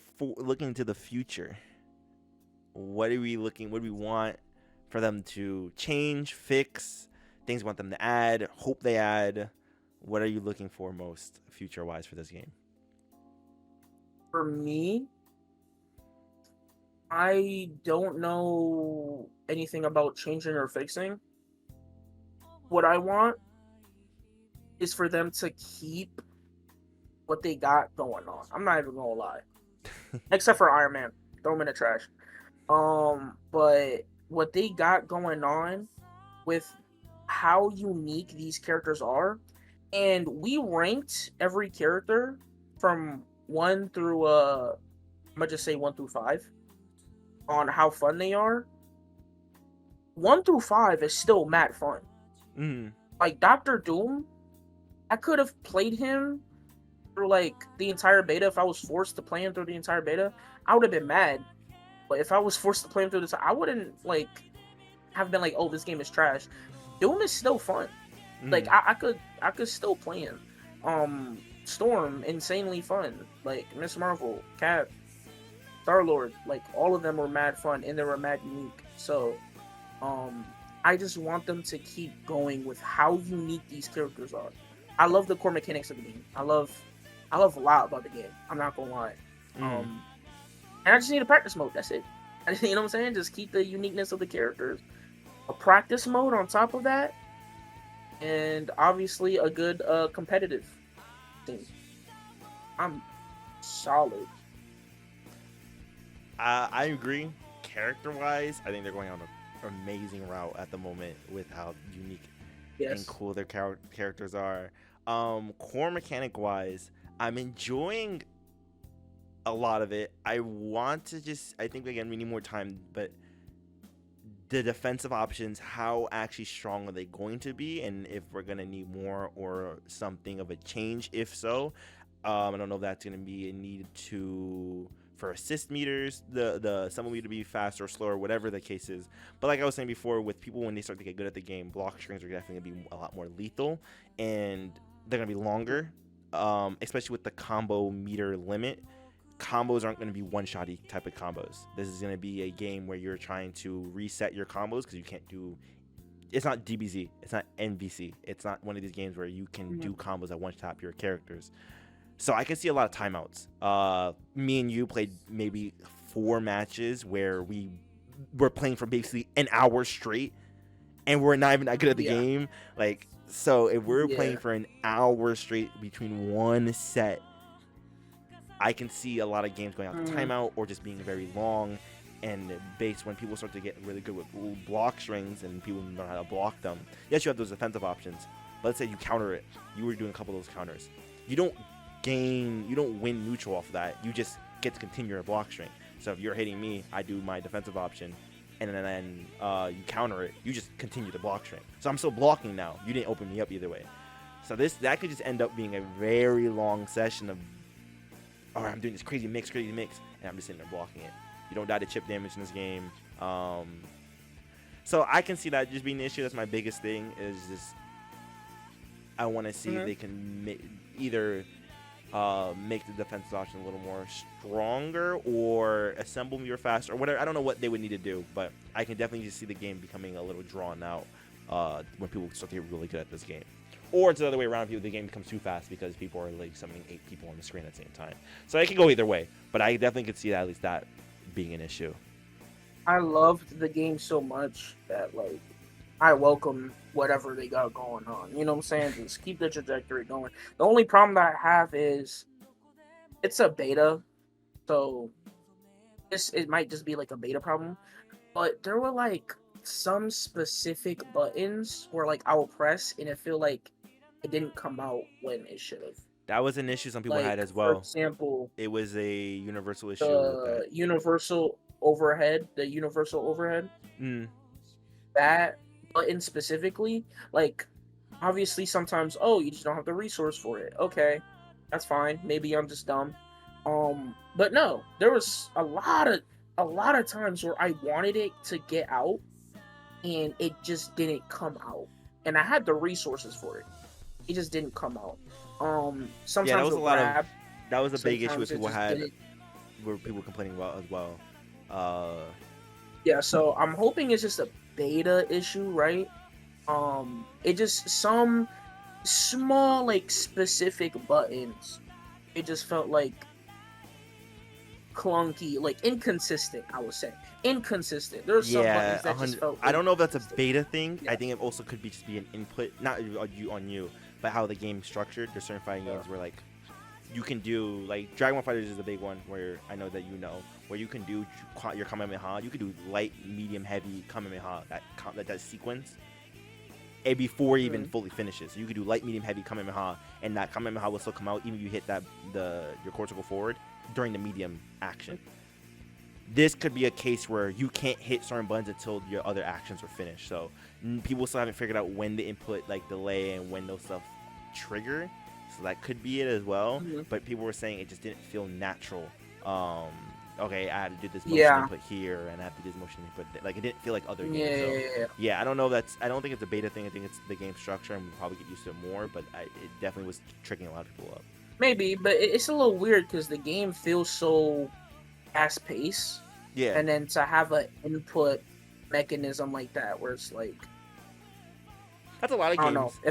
to the future. What do we want for them to change, fix, things we want them to add, hope they add? What are you looking for most future wise for this game? For me, I don't know anything about changing or fixing. What I want is for them to keep what they got going on. I'm not even gonna lie, except for Iron Man, throw him in the trash. But what they got going on with how unique these characters are, and we ranked every character from 1 through I'm gonna just say 1 through 5 on how fun they are. 1 through 5 is still mad fun. Mm. Like Doctor Doom, I could have played him through like the entire beta. If I was forced to play him through the entire beta, I would have been mad. But if I was forced to play him through this, I wouldn't like have been like, "Oh, this game is trash." Doom is still fun. Like I could still play him. Storm, insanely fun. Like Miss Marvel, Cap, Star Lord, like all of them were mad fun and they were mad unique. So, I just want them to keep going with how unique these characters are. I love the core mechanics of the game. I love a lot about the game. I'm not gonna lie. And I just need a practice mode. That's it. You know what I'm saying? Just keep the uniqueness of the characters. A practice mode on top of that, and obviously a good competitive team. I'm solid. I agree. Character wise, I think they're going on an amazing route at the moment with how unique and Yes. cool their characters are. Core mechanic wise, I'm enjoying a lot of it. I want to I think again we need more time, but the defensive options, how actually strong are they going to be, and if we're gonna need more or something of a change. If so, I don't know if that's gonna be a need for assist meters, the some meter to be faster or slower, whatever the case is. But like I was saying before, with people when they start to get good at the game, block strings are definitely gonna be a lot more lethal, and they're gonna be longer, especially with the combo meter limit. combos aren't going to be one-shotty type of combos. This is going to be a game where you're trying to reset your combos because you can't do. It's not DBZ. It's not NVC. It's not one of these games where you can do combos at one tap your characters. So I can see a lot of timeouts. Me and you played maybe 4 matches where we were playing for basically an hour straight, and we're not even that good at the game. Like, so if we're playing for an hour straight between one set, I can see a lot of games going out to timeout or just being very long. And based when people start to get really good with block strings and people know how to block them, yes, you have those defensive options. Let's say you counter it. You were doing a couple of those counters. You don't win neutral off of that. You just get to continue your block string. So if you're hitting me, I do my defensive option, and then you counter it. You just continue the block string. So I'm still blocking now. You didn't open me up either way. So that could just end up being a very long session of, all right, I'm doing this crazy mix, and I'm just sitting there blocking it. You don't die to chip damage in this game. So I can see that just being the issue. That's my biggest thing is just I want to see if they can either make the defensive option a little more stronger or assemble me faster or whatever. I don't know what they would need to do, but I can definitely just see the game becoming a little drawn out when people start to get really good at this game. Or it's the other way around, the game becomes too fast because people are like summoning 8 people on the screen at the same time. So it can go either way, but I definitely could see that, at least that being an issue. I loved the game so much that like I welcome whatever they got going on. You know what I'm saying? Just keep the trajectory going. The only problem that I have is it's a beta, so it might just be like a beta problem. But there were like some specific buttons where like I will press and it feel like it didn't come out when it should have. That was an issue some people Like, had as well. For example, it was a universal issue. The universal overhead. That button specifically, like, obviously sometimes, you just don't have the resource for it. Okay, that's fine. Maybe I'm just dumb. But no, there was a lot of times where I wanted it to get out, and it just didn't come out. And I had the resources for it. It just didn't come out. Sometimes that was that was a big issue people had, where people were complaining about as well. Yeah, so I'm hoping it's just a beta issue, right? It just some small like specific buttons. It just felt like clunky, like inconsistent. I would say inconsistent. There's some buttons that just felt. I don't know if that's a beta thing. Yeah. I think it also could be just be an input, not on you, but how the game's structured. There's certain fighting games where like you can do like Dragon Ball FighterZ is a big one where I know that where you can do your Kamehameha. You can do light, medium, heavy Kamehameha that sequence. And before it even fully finishes, so you could do light, medium, heavy Kamehameha, and that Kamehameha will still come out even if you hit your cortical forward during the medium action. This could be a case where you can't hit certain buttons until your other actions are finished. So people still haven't figured out when the input like delay and when those stuff trigger. So that could be it as well. But people were saying it just didn't feel natural. Okay, I had to do this motion input here, and I have to do this motion input. Like it didn't feel like other games. I don't know. I don't think it's a beta thing. I think it's the game structure, and we'll probably get used to it more. But it definitely was tricking a lot of people up. Maybe, but it's a little weird because the game feels so fast paced. Yeah. And then to have an input mechanism like that, where it's like, that's a lot of games. I don't know. I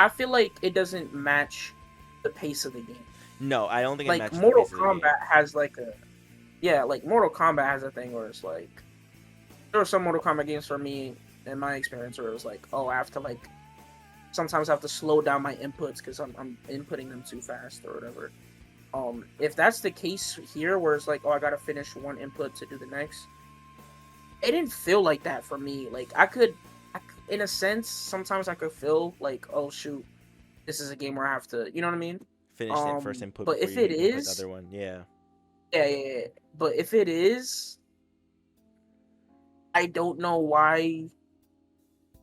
feel like it doesn't match the pace of the game. No, I don't think it matches Mortal Kombat has Mortal Kombat has a thing where it's like there were some Mortal Kombat games for me in my experience where it was like, I have to sometimes I have to slow down my inputs because I'm inputting them too fast or whatever. If that's the case here, where it's like, I gotta finish one input to do the next, it didn't feel like that for me. Like I could, in a sense, sometimes I could feel like, oh shoot, this is a game where I have to, you know what I mean? Finish that first input. But if it is the other one, yeah. But if it is, I don't know why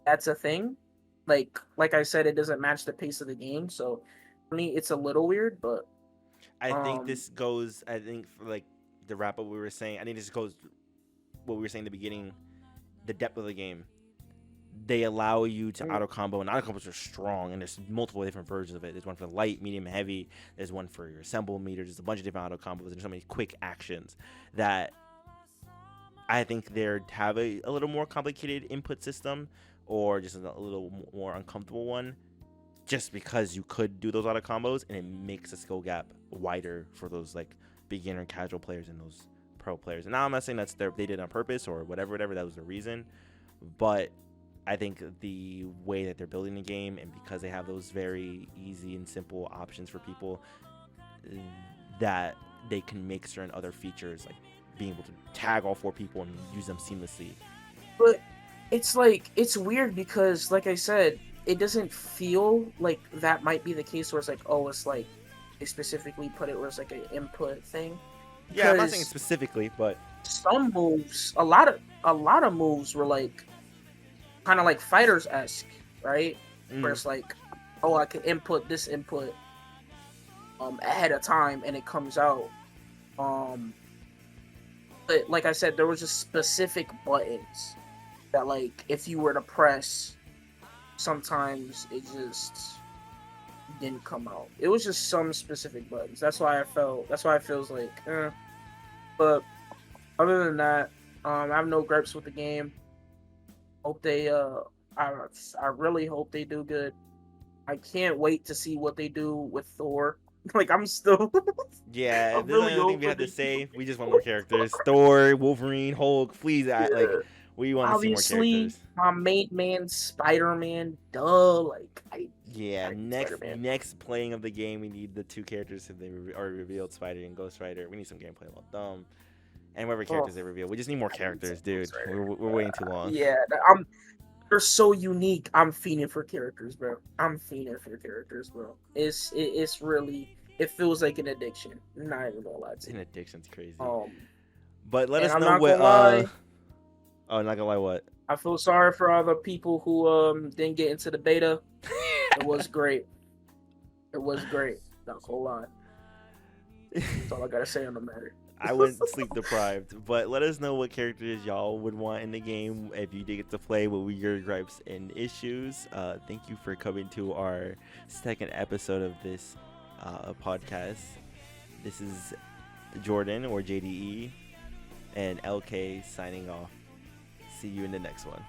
that's a thing. Like I said, it doesn't match the pace of the game. So for me, it's a little weird. But I think this goes. I think for like the wrap up we were saying. I think this goes what we were saying in the beginning. The depth of the game. they allow you to auto combo, and auto combos are strong, and there's multiple different versions of it. There's one for light, medium, and heavy. There's one for your assemble meter. There's a bunch of different auto combos. There's so many quick actions that I think they have a little more complicated input system, or just a little more uncomfortable one, just because you could do those auto combos, and it makes the skill gap wider for those like beginner casual players and those pro players. And now I'm not saying they did it on purpose or whatever, that was the reason, but I think the way that they're building the game, and because they have those very easy and simple options for people, that they can make certain other features, like being able to tag all 4 people and use them seamlessly. But it's like, it's weird because, like I said, it doesn't feel like that might be the case where it's like, oh, it's like they specifically put it where it's like an input thing. Yeah, I'm not saying specifically, but some moves, a lot of moves were like kind of like fighters-esque, right? Where it's like, oh, I can input this input ahead of time and it comes out. But like I said, there was just specific buttons that, like, if you were to press, sometimes it just didn't come out. It was just some specific buttons. That's why it feels like, But other than that, I have no gripes with the game. Hope they, I really hope they do good. I can't wait to see what they do with Thor. Like, I'm still. Yeah, I'm this is the only thing we have to say. We just want more characters. Thor, Wolverine, Hulk. Please, like, we want to see more characters. My main man, Spider-Man. Duh, like next playing of the game, we need the 2 characters that they already revealed, Spider and Ghost Rider. We need some gameplay about them, and whatever characters they reveal. We just need more characters, dude. We're waiting too long. Yeah, they're so unique. I'm fiending for characters, bro. It's really, it feels like an addiction. I'm not even gonna lie to you. An addiction's crazy. But let us know what. Oh, not gonna lie, what? I feel sorry for all the people who didn't get into the beta. It was great. Not gonna lie. That's all I gotta say on the matter. I went sleep deprived, but let us know what characters y'all would want in the game if you did get to play. What were your gripes and issues? Thank you for coming to our 2nd episode of this podcast. This is Jordan, or JDE, and LK signing off. See you in the next one.